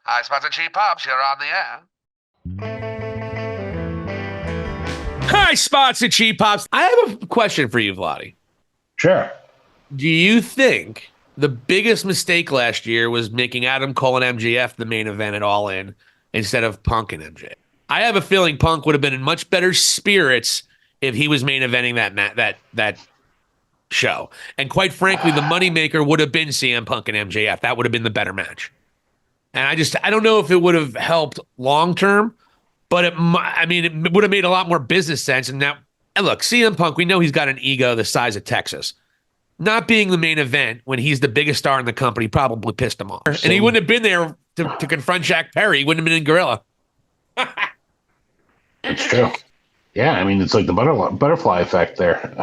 Hi, Spots and Cheap Pops. You're on the air. Hi, Spots and Cheap Pops. I have a question for you, Vladi. Sure. Do you think the biggest mistake last year was making Adam Cole and MJF the main event at All In instead of Punk and MJF? I have a feeling Punk would have been in much better spirits if he was main eventing that show. And quite frankly, the moneymaker would have been CM Punk and MJF. That would have been the better match. And I don't know if it would have helped long term, but it would have made a lot more business sense. And look, CM Punk, we know he's got an ego the size of Texas. Not being the main event when he's the biggest star in the company probably pissed him off. And he wouldn't have been there to confront Jack Perry. He wouldn't have been in Gorilla. It's true. Yeah, I mean, it's like the butterfly effect there.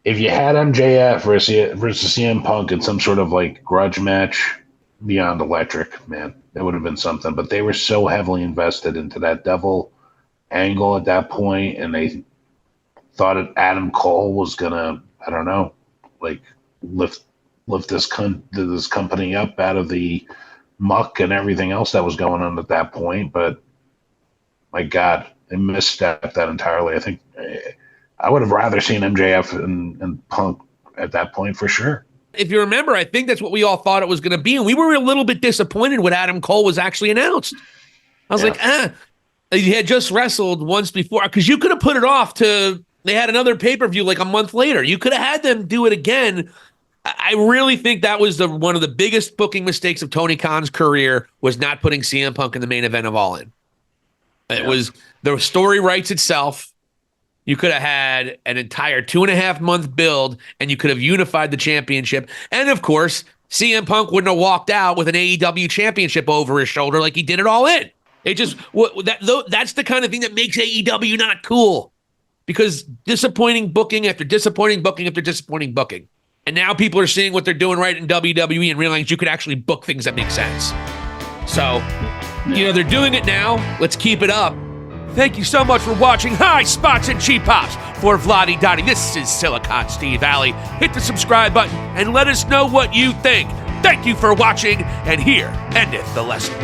If you had MJF versus CM Punk in some sort of like grudge match beyond electric, man, that would have been something. But they were so heavily invested into that devil angle at that point, and they thought that Adam Cole was gonna, I don't know, like lift this company up out of the muck and everything else that was going on at that point. But my God, they misstepped that entirely. I think I would have rather seen MJF and Punk at that point for sure. If you remember, I think that's what we all thought it was going to be. And we were a little bit disappointed when Adam Cole was actually announced. I was like, he had just wrestled once before. Because you could have put it off to, they had another pay-per-view like a month later. You could have had them do it again. I really think that was one of the biggest booking mistakes of Tony Khan's career, was not putting CM Punk in the main event of All In. It was, the story writes itself. You could have had an entire 2.5-month build, and you could have unified the championship. And of course, CM Punk wouldn't have walked out with an AEW championship over his shoulder like he did it All In. It just, that's the kind of thing that makes AEW not cool, because disappointing booking after disappointing booking after disappointing booking. And now people are seeing what they're doing right in WWE and realizing you could actually book things that make sense. So, they're doing it now. Let's keep it up. Thank you so much for watching High Spots and Cheap Pops. For Vladi Dottie, this is Silicon Steve Valli. Hit the subscribe button and let us know what you think. Thank you for watching, and here endeth the lesson.